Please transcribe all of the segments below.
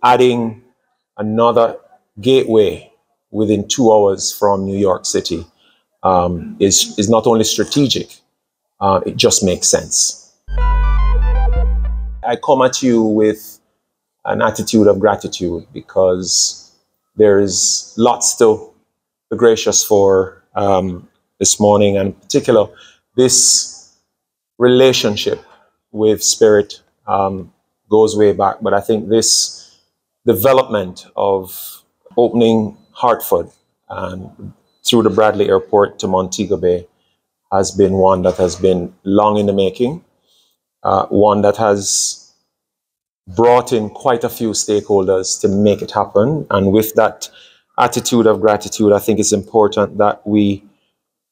adding another gateway within 2 hours from New York City is not only strategic, it just makes sense. I come at you with an attitude of gratitude because there is lots to be gracious for this morning, and in particular, this relationship with Spirit goes way back. But I think this development of opening Hartford and through the Bradley Airport to Montego Bay has been one that has been long in the making, one that has brought in quite a few stakeholders to make it happen. And with that attitude of gratitude, I think it's important that we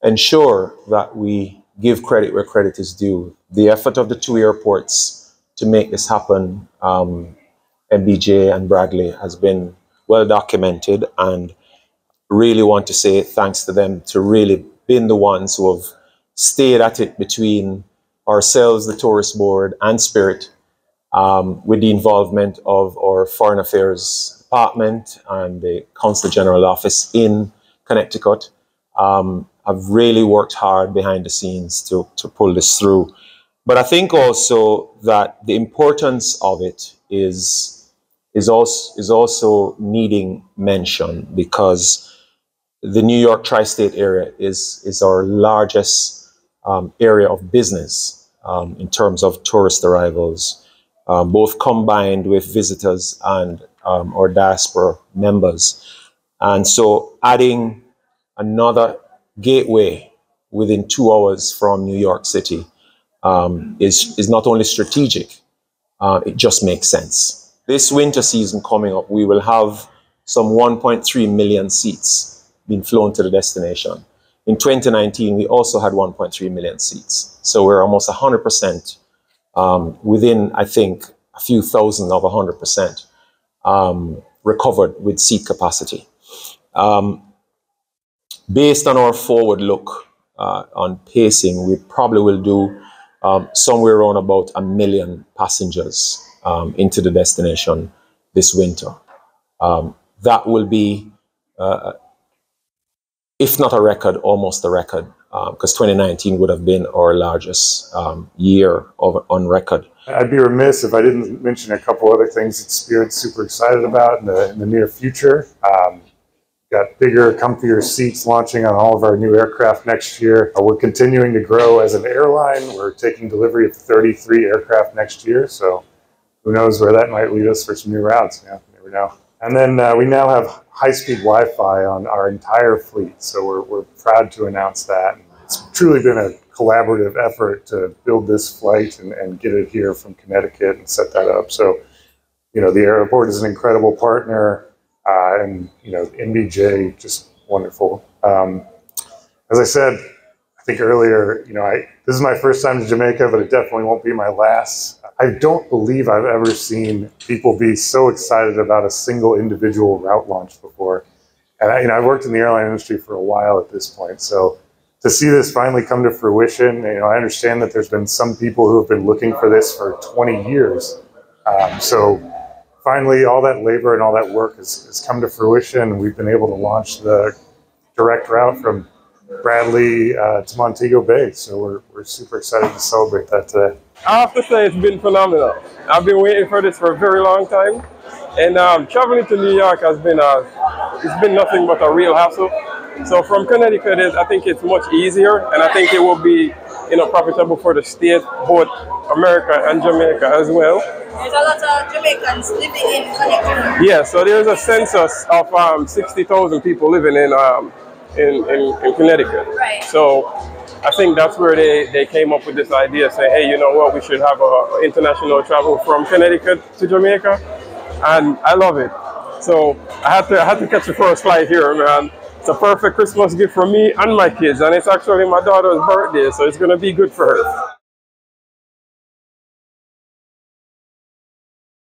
ensure that we give credit where credit is due. The effort of the two airports to make this happen, MBJ and Bradley, has been well documented, and really want to say thanks to them to really been the ones who have stayed at it between ourselves, the tourist board, and Spirit, with the involvement of our Foreign Affairs Department and the Consul General Office in Connecticut. Have really worked hard behind the scenes to pull this through. But I think also that the importance of it is also needing mention, because the New York tri-state area is our largest area of business in terms of tourist arrivals, both combined with visitors and our diaspora members. And so adding another gateway within 2 hours from New York City is not only strategic, it just makes sense. This winter season coming up, we will have some 1.3 million seats being flown to the destination. In 2019, we also had 1.3 million seats. So we're almost 100% within, I think, a few thousand of 100% recovered with seat capacity. Based on our forward look on pacing, we probably will do somewhere around about 1 million passengers into the destination this winter. That will be, if not a record, almost a record, because 2019 would have been our largest year on record. I'd be remiss if I didn't mention a couple other things that Spirit's super excited about in the near future. Got bigger, comfier seats launching on all of our new aircraft next year. We're continuing to grow as an airline. We're taking delivery of 33 aircraft next year, so who knows where that might lead us for some new routes. Yeah, you never know. And then we now have high-speed Wi-Fi on our entire fleet, so we're proud to announce that. It's truly been a collaborative effort to build this flight and get it here from Connecticut and set that up. So, you know, the airport is an incredible partner. And, you know, MBJ, just wonderful. As I said, I think earlier, you know, this is my first time to Jamaica, but it definitely won't be my last. I don't believe I've ever seen people be so excited about a single individual route launch before. And, you know, I've worked in the airline industry for a while at this point. So to see this finally come to fruition, you know, I understand that there's been some people who have been looking for this for 20 years. So finally, all that labor and all that work has come to fruition. We've been able to launch the direct route from Bradley to Montego Bay. So we're super excited to celebrate that today. I have to say it's been phenomenal. I've been waiting for this for a very long time. And traveling to New York has been, it's been nothing but a real hassle. So from Connecticut, I think it's much easier. And I think it will be, you know, profitable for the state, both America and Jamaica as well. There's a lot of Jamaicans living in Connecticut. Yeah, so there's a census of 60,000 people living in Connecticut. Right. So I think that's where they came up with this idea, saying, hey, you know what, we should have international travel from Connecticut to Jamaica, and I love it. So I had to catch the first flight here, man. It's a perfect Christmas gift for me and my kids, and it's actually my daughter's birthday, so it's going to be good for her.